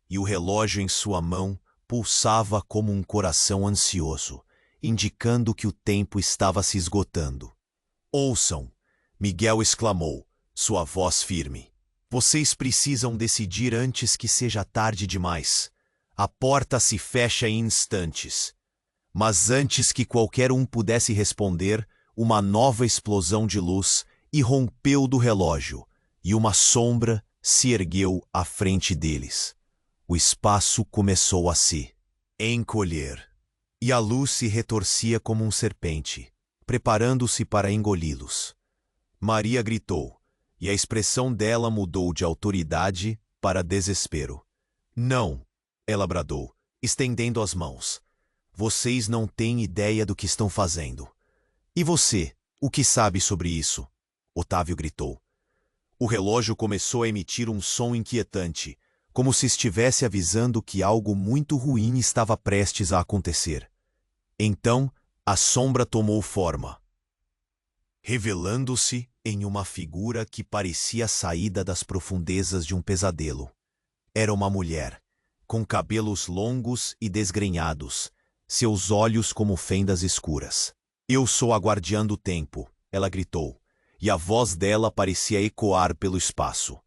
e o relógio em sua mão pulsava como um coração ansioso, indicando que o tempo estava se esgotando. "Ouçam!" Miguel exclamou, sua voz firme. "Vocês precisam decidir antes que seja tarde demais. A porta se fecha em instantes." Mas antes que qualquer um pudesse responder, uma nova explosão de luz irrompeu do relógio, e uma sombra se ergueu à frente deles. O espaço começou a se encolher, e a luz se retorcia como um serpente, preparando-se para engoli-los. Maria gritou, e a expressão dela mudou de autoridade para desespero. "Não!" ela bradou, estendendo as mãos. "Vocês não têm ideia do que estão fazendo." "E você, o que sabe sobre isso?" Otávio gritou. O relógio começou a emitir um som inquietante, como se estivesse avisando que algo muito ruim estava prestes a acontecer. Então, a sombra tomou forma, revelando-se em uma figura que parecia saída das profundezas de um pesadelo. Era uma mulher, com cabelos longos e desgrenhados, seus olhos como fendas escuras. "Eu sou a guardiã do tempo", ela gritou, e a voz dela parecia ecoar pelo espaço.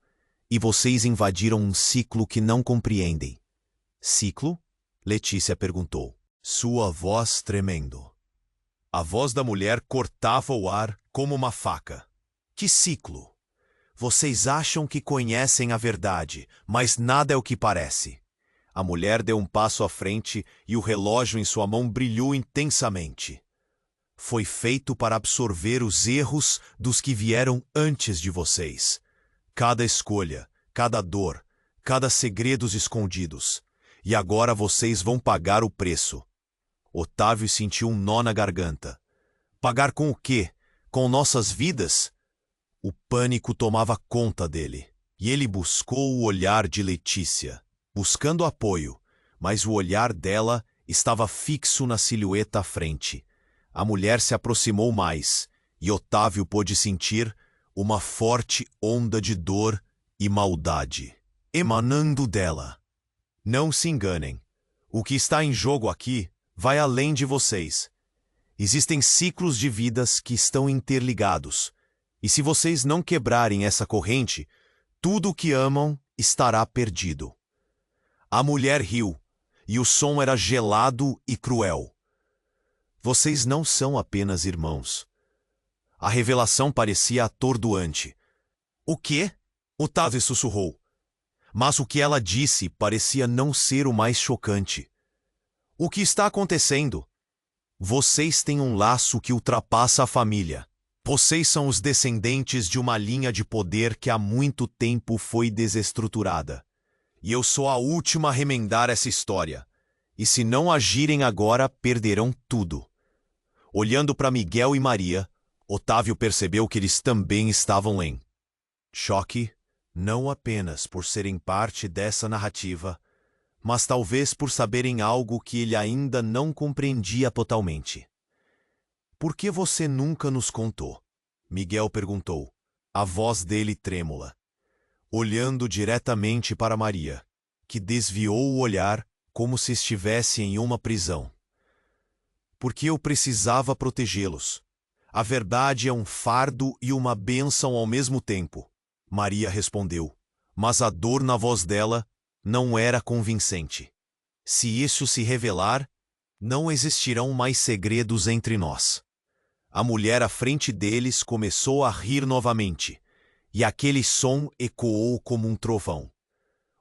"E vocês invadiram um ciclo que não compreendem." "Ciclo?" Letícia perguntou, sua voz tremendo. A voz da mulher cortava o ar como uma faca. "Que ciclo? Vocês acham que conhecem a verdade, mas nada é o que parece." A mulher deu um passo à frente e o relógio em sua mão brilhou intensamente. "Foi feito para absorver os erros dos que vieram antes de vocês. Cada escolha, cada dor, cada segredos escondidos. E agora vocês vão pagar o preço." Otávio sentiu um nó na garganta. Pagar com o quê? Com nossas vidas? O pânico tomava conta dele, e ele buscou o olhar de Letícia, buscando apoio, mas o olhar dela estava fixo na silhueta à frente. A mulher se aproximou mais, e Otávio pôde sentir uma forte onda de dor e maldade emanando dela. "Não se enganem. O que está em jogo aqui vai além de vocês. Existem ciclos de vidas que estão interligados, e se vocês não quebrarem essa corrente, tudo o que amam estará perdido." A mulher riu, e o som era gelado e cruel. "Vocês não são apenas irmãos." A revelação parecia atordoante. "O quê?" Otávio sussurrou. Mas o que ela disse parecia não ser o mais chocante. "O que está acontecendo? Vocês têm um laço que ultrapassa a família. Vocês são os descendentes de uma linha de poder que há muito tempo foi desestruturada. E eu sou a última a remendar essa história. E se não agirem agora, perderão tudo." Olhando para Miguel e Maria, Otávio percebeu que eles também estavam em choque, não apenas por serem parte dessa narrativa, mas talvez por saberem algo que ele ainda não compreendia totalmente. "Por que você nunca nos contou?" Miguel perguntou, a voz dele trêmula, olhando diretamente para Maria, que desviou o olhar como se estivesse em uma prisão. "Porque eu precisava protegê-los. A verdade é um fardo e uma bênção ao mesmo tempo." Maria respondeu, mas a dor na voz dela não era convincente. "Se isso se revelar, não existirão mais segredos entre nós." A mulher à frente deles começou a rir novamente, e aquele som ecoou como um trovão.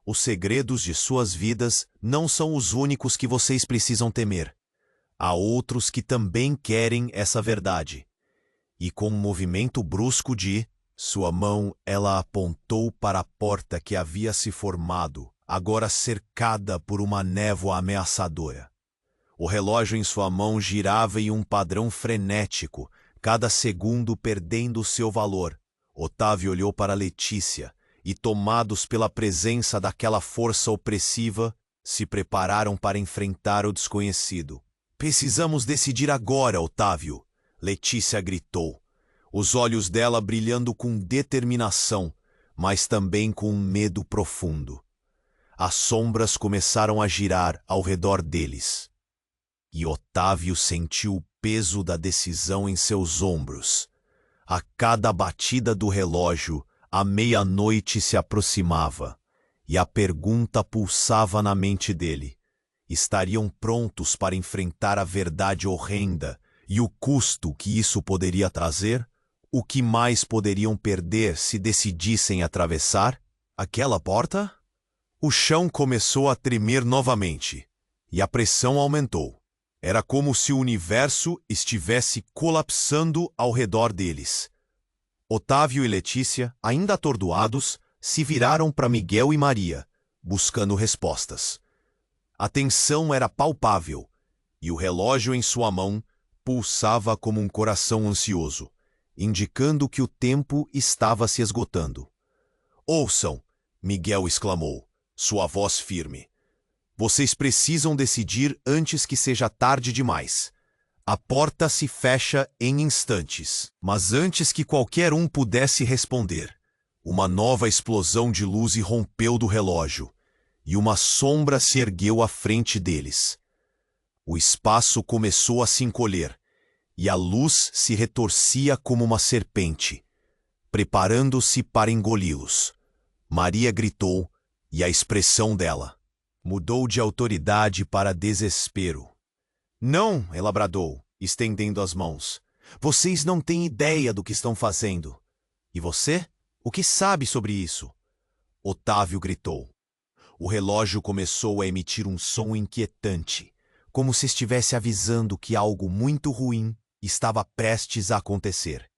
Os segredos de suas vidas não são os únicos que vocês precisam temer. Há outros que também querem essa verdade. E com um movimento brusco de sua mão, ela apontou para a porta que havia se formado, agora cercada por uma névoa ameaçadora. O relógio em sua mão girava em um padrão frenético, cada segundo perdendo seu valor. Otávio olhou para Letícia e, tomados pela presença daquela força opressiva, se prepararam para enfrentar o desconhecido. Precisamos decidir agora, Otávio, Letícia gritou, os olhos dela brilhando com determinação, mas também com um medo profundo. As sombras começaram a girar ao redor deles. E Otávio sentiu o peso da decisão em seus ombros. A cada batida do relógio, a meia-noite se aproximava, e a pergunta pulsava na mente dele. Estariam prontos para enfrentar a verdade horrenda e o custo que isso poderia trazer? O que mais poderiam perder se decidissem atravessar aquela porta? O chão começou a tremer novamente, e a pressão aumentou. Era como se o universo estivesse colapsando ao redor deles. Otávio e Letícia, ainda atordoados, se viraram para Miguel e Maria, buscando respostas. A tensão era palpável, e o relógio em sua mão pulsava como um coração ansioso, indicando que o tempo estava se esgotando. "Ouçam!" Miguel exclamou, sua voz firme. "Vocês precisam decidir antes que seja tarde demais. A porta se fecha em instantes." Mas antes que qualquer um pudesse responder, uma nova explosão de luz irrompeu do relógio, e uma sombra se ergueu à frente deles. O espaço começou a se encolher, e a luz se retorcia como uma serpente, preparando-se para engoli-los. Maria gritou, e a expressão dela mudou de autoridade para desespero. "Não!" ela bradou, estendendo as mãos. "Vocês não têm ideia do que estão fazendo." "E você? O que sabe sobre isso?" Otávio gritou. O relógio começou a emitir um som inquietante, como se estivesse avisando que algo muito ruim estava prestes a acontecer.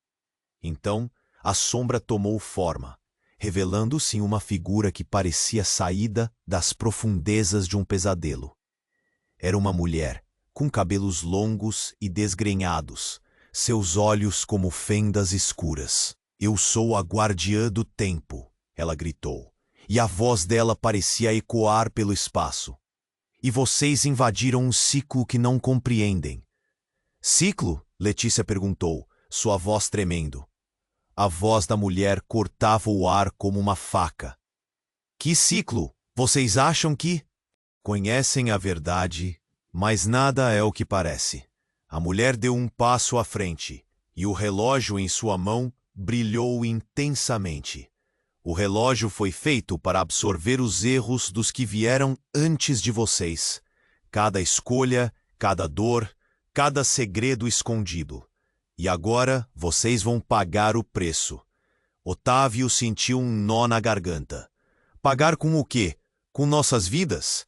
Então, a sombra tomou forma, revelando-se uma figura que parecia saída das profundezas de um pesadelo. Era uma mulher, com cabelos longos e desgrenhados, seus olhos como fendas escuras. "Eu sou a guardiã do tempo", ela gritou, e a voz dela parecia ecoar pelo espaço. "E vocês invadiram um ciclo que não compreendem." "Ciclo?" Letícia perguntou, sua voz tremendo. A voz da mulher cortava o ar como uma faca. "Que ciclo? Vocês acham que..." "Conhecem a verdade, mas nada é o que parece." A mulher deu um passo à frente, e o relógio em sua mão brilhou intensamente. O relógio foi feito para absorver os erros dos que vieram antes de vocês. Cada escolha, cada dor, cada segredo escondido. E agora vocês vão pagar o preço. Otávio sentiu um nó na garganta. Pagar com o quê? Com nossas vidas?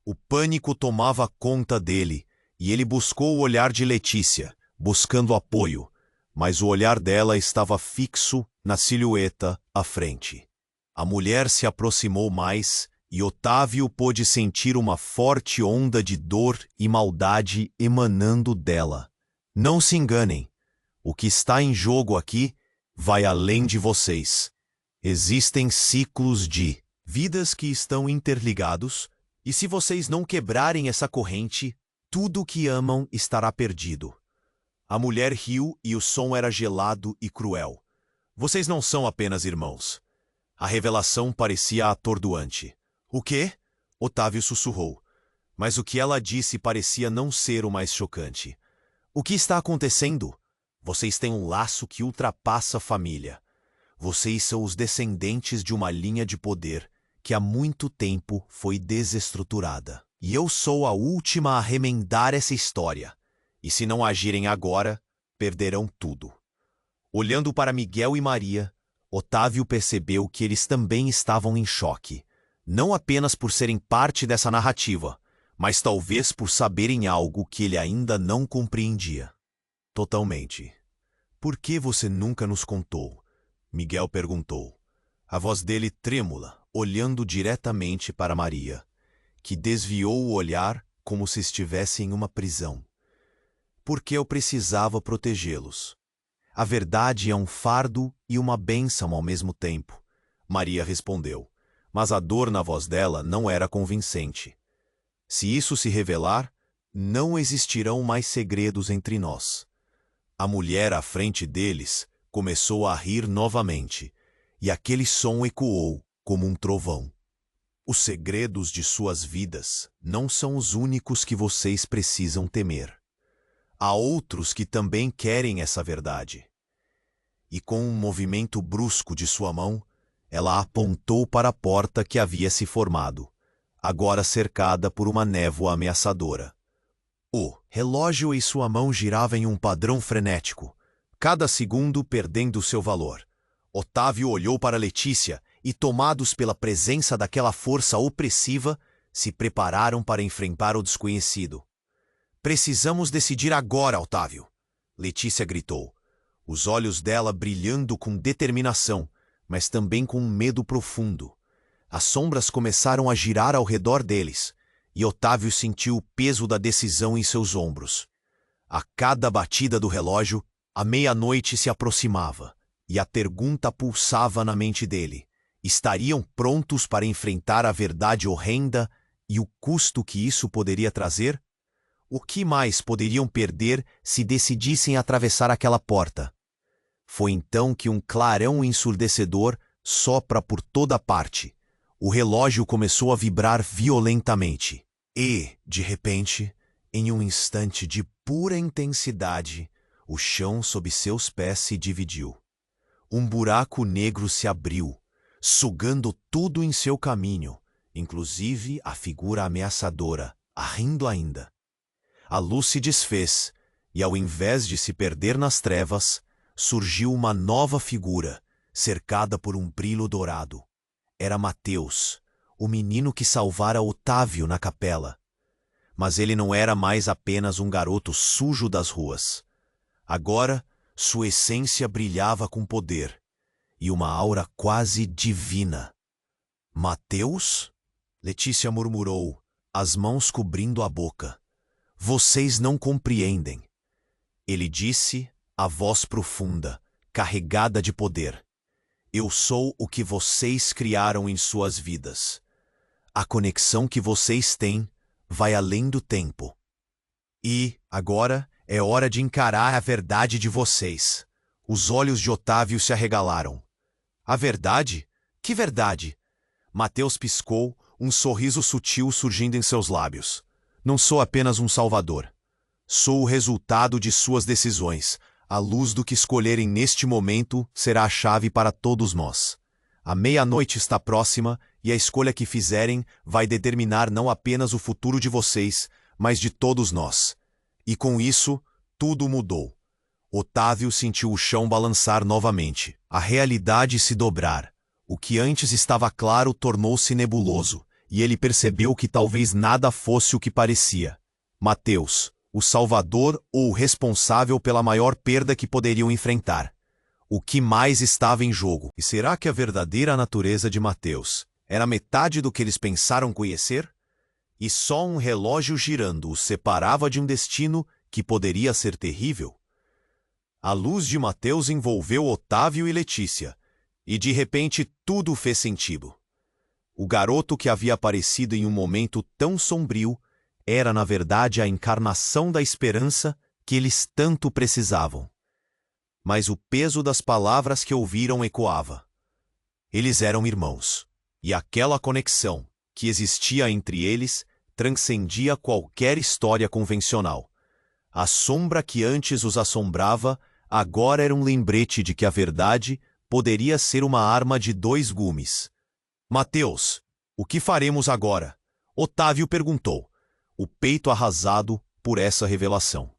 O pânico tomava conta dele, e ele buscou o olhar de Letícia, buscando apoio, mas o olhar dela estava fixo na silhueta à frente. A mulher se aproximou mais, e Otávio pôde sentir uma forte onda de dor e maldade emanando dela. Não se enganem. O que está em jogo aqui vai além de vocês. Existem ciclos de vidas que estão interligados, e se vocês não quebrarem essa corrente, tudo o que amam estará perdido. A mulher riu e o som era gelado e cruel. "Vocês não são apenas irmãos." A revelação parecia atordoante. "O quê?" Otávio sussurrou. Mas o que ela disse parecia não ser o mais chocante. "O que está acontecendo? Vocês têm um laço que ultrapassa a família. Vocês são os descendentes de uma linha de poder que há muito tempo foi desestruturada. E eu sou a última a remendar essa história. E se não agirem agora, perderão tudo." Olhando para Miguel e Maria, Otávio percebeu que eles também estavam em choque, não apenas por serem parte dessa narrativa, mas talvez por saberem algo que ele ainda não compreendia. Totalmente. Por que você nunca nos contou? Miguel perguntou, a voz dele trêmula, olhando diretamente para Maria, que desviou o olhar como se estivesse em uma prisão. Porque eu precisava protegê-los. A verdade é um fardo e uma bênção ao mesmo tempo, Maria respondeu, mas a dor na voz dela não era convincente. Se isso se revelar, não existirão mais segredos entre nós. A mulher à frente deles começou a rir novamente, e aquele som ecoou como um trovão. Os segredos de suas vidas não são os únicos que vocês precisam temer. Há outros que também querem essa verdade. E com um movimento brusco de sua mão, ela apontou para a porta que havia se formado, agora cercada por uma névoa ameaçadora. O relógio em sua mão girava em um padrão frenético, cada segundo perdendo seu valor. Otávio olhou para Letícia e, tomados pela presença daquela força opressiva, se prepararam para enfrentar o desconhecido. Precisamos decidir agora, Otávio, Letícia gritou, os olhos dela brilhando com determinação, mas também com um medo profundo. As sombras começaram a girar ao redor deles, e Otávio sentiu o peso da decisão em seus ombros. A cada batida do relógio, a meia-noite se aproximava, e a pergunta pulsava na mente dele. Estariam prontos para enfrentar a verdade horrenda e o custo que isso poderia trazer? O que mais poderiam perder se decidissem atravessar aquela porta? Foi então que um clarão ensurdecedor sopra por toda parte. O relógio começou a vibrar violentamente. E, de repente, em um instante de pura intensidade, o chão sob seus pés se dividiu. Um buraco negro se abriu, sugando tudo em seu caminho, inclusive a figura ameaçadora, rindo ainda. A luz se desfez, e ao invés de se perder nas trevas, surgiu uma nova figura, cercada por um brilho dourado. Era Mateus, o menino que salvara Otávio na capela. Mas ele não era mais apenas um garoto sujo das ruas. Agora, sua essência brilhava com poder, e uma aura quase divina. Mateus? Letícia murmurou, as mãos cobrindo a boca. Vocês não compreendem. Ele disse, a voz profunda, carregada de poder. Eu sou o que vocês criaram em suas vidas. A conexão que vocês têm vai além do tempo. E, agora, é hora de encarar a verdade de vocês. Os olhos de Otávio se arregalaram. A verdade? Que verdade? Mateus piscou, um sorriso sutil surgindo em seus lábios. Não sou apenas um salvador. Sou o resultado de suas decisões. A luz do que escolherem neste momento será a chave para todos nós. A meia-noite está próxima e a escolha que fizerem vai determinar não apenas o futuro de vocês, mas de todos nós. E com isso, tudo mudou. Otávio sentiu o chão balançar novamente, a realidade se dobrar. O que antes estava claro tornou-se nebuloso, e ele percebeu que talvez nada fosse o que parecia. Mateus, o salvador ou o responsável pela maior perda que poderiam enfrentar. O que mais estava em jogo? E será que a verdadeira natureza de Mateus era metade do que eles pensaram conhecer? E só um relógio girando os separava de um destino que poderia ser terrível? A luz de Mateus envolveu Otávio e Letícia, e de repente tudo fez sentido. O garoto que havia aparecido em um momento tão sombrio era, na verdade, a encarnação da esperança que eles tanto precisavam. Mas o peso das palavras que ouviram ecoava. Eles eram irmãos, e aquela conexão que existia entre eles transcendia qualquer história convencional. A sombra que antes os assombrava agora era um lembrete de que a verdade poderia ser uma arma de dois gumes. Mateus, o que faremos agora? Otávio perguntou, o peito arrasado por essa revelação.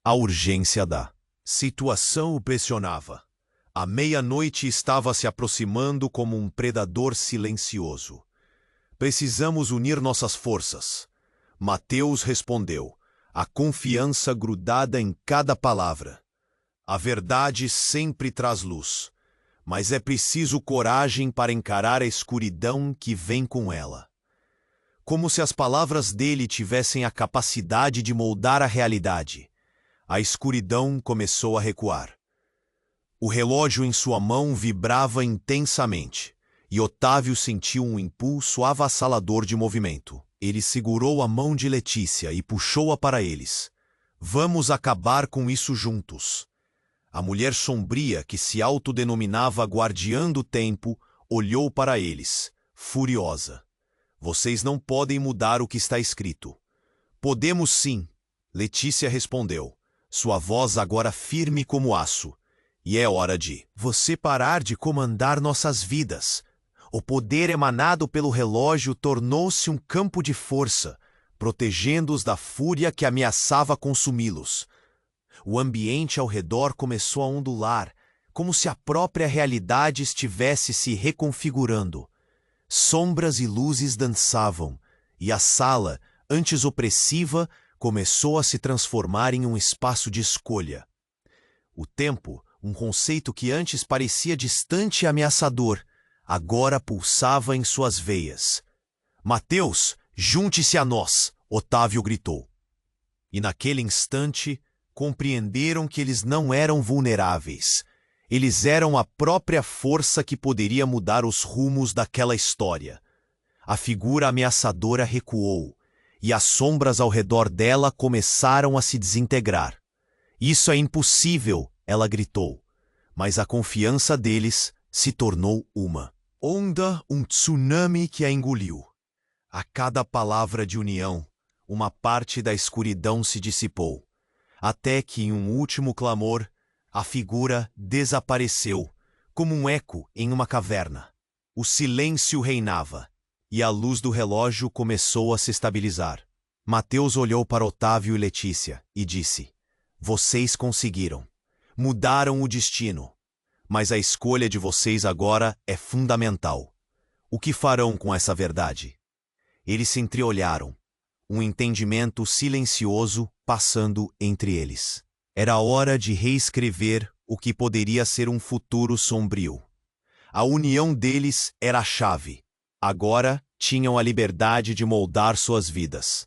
A urgência da situação o pressionava. A meia-noite estava se aproximando como um predador silencioso. Precisamos unir nossas forças. Mateus respondeu, a confiança grudada em cada palavra. A verdade sempre traz luz, mas é preciso coragem para encarar a escuridão que vem com ela. Como se as palavras dele tivessem a capacidade de moldar a realidade, a escuridão começou a recuar. O relógio em sua mão vibrava intensamente, e Otávio sentiu um impulso avassalador de movimento. Ele segurou a mão de Letícia e puxou-a para eles. Vamos acabar com isso juntos. A mulher sombria, que se autodenominava guardiã do tempo, olhou para eles, furiosa. Vocês não podem mudar o que está escrito. Podemos sim, Letícia respondeu, sua voz agora firme como aço. E é hora de você parar de comandar nossas vidas. O poder emanado pelo relógio tornou-se um campo de força, protegendo-os da fúria que ameaçava consumi-los. O ambiente ao redor começou a ondular, como se a própria realidade estivesse se reconfigurando. Sombras e luzes dançavam, e a sala, antes opressiva, começou a se transformar em um espaço de escolha. O tempo, um conceito que antes parecia distante e ameaçador, agora pulsava em suas veias. Mateus, junte-se a nós, Otávio gritou. E naquele instante, compreenderam que eles não eram vulneráveis. Eles eram a própria força que poderia mudar os rumos daquela história. A figura ameaçadora recuou, e as sombras ao redor dela começaram a se desintegrar. Isso é impossível, ela gritou, mas a confiança deles se tornou uma onda, um tsunami que a engoliu. A cada palavra de união, uma parte da escuridão se dissipou, até que em um último clamor, a figura desapareceu, como um eco em uma caverna. O silêncio reinava, e a luz do relógio começou a se estabilizar. Mateus olhou para Otávio e Letícia e disse, vocês conseguiram. Mudaram o destino, mas a escolha de vocês agora é fundamental. O que farão com essa verdade? Eles se entreolharam, um entendimento silencioso passando entre eles. Era hora de reescrever o que poderia ser um futuro sombrio. A união deles era a chave. Agora tinham a liberdade de moldar suas vidas.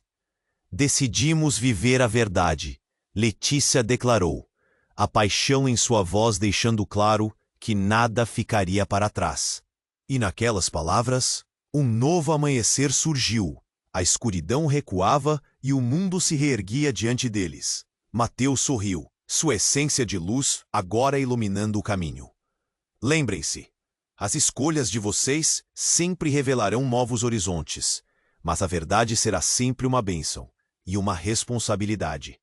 Decidimos viver a verdade, Letícia declarou, a paixão em sua voz deixando claro que nada ficaria para trás. E naquelas palavras, um novo amanhecer surgiu. A escuridão recuava e o mundo se reerguia diante deles. Mateus sorriu, sua essência de luz agora iluminando o caminho. Lembrem-se, as escolhas de vocês sempre revelarão novos horizontes, mas a verdade será sempre uma bênção e uma responsabilidade.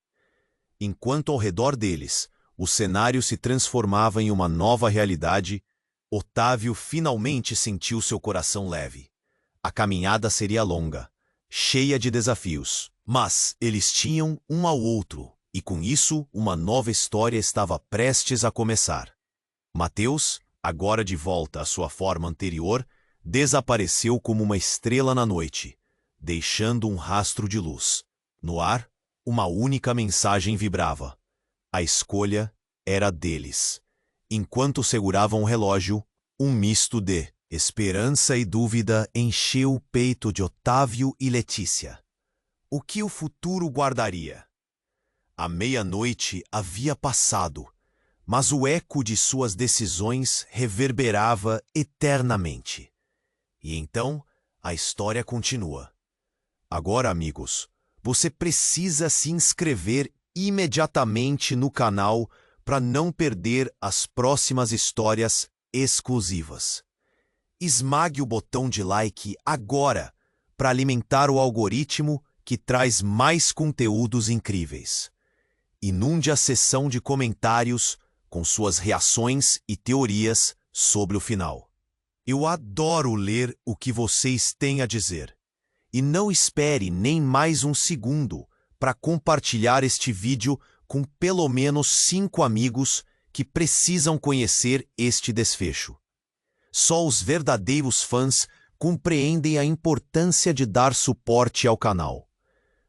Enquanto ao redor deles, o cenário se transformava em uma nova realidade, Otávio finalmente sentiu seu coração leve. A caminhada seria longa, cheia de desafios, mas eles tinham um ao outro, e com isso uma nova história estava prestes a começar. Mateus, agora de volta à sua forma anterior, desapareceu como uma estrela na noite, deixando um rastro de luz. No ar, uma única mensagem vibrava. A escolha era deles. Enquanto seguravam o relógio, um misto de esperança e dúvida encheu o peito de Otávio e Letícia. O que o futuro guardaria? A meia-noite havia passado, mas o eco de suas decisões reverberava eternamente. E então, a história continua. Agora, amigos, você precisa se inscrever imediatamente no canal para não perder as próximas histórias exclusivas. Esmague o botão de like agora para alimentar o algoritmo que traz mais conteúdos incríveis. Inunde a seção de comentários com suas reações e teorias sobre o final. Eu adoro ler o que vocês têm a dizer. E não espere nem mais um segundo para compartilhar este vídeo com pelo menos 5 amigos que precisam conhecer este desfecho. Só os verdadeiros fãs compreendem a importância de dar suporte ao canal.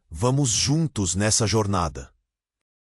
Vamos juntos nessa jornada.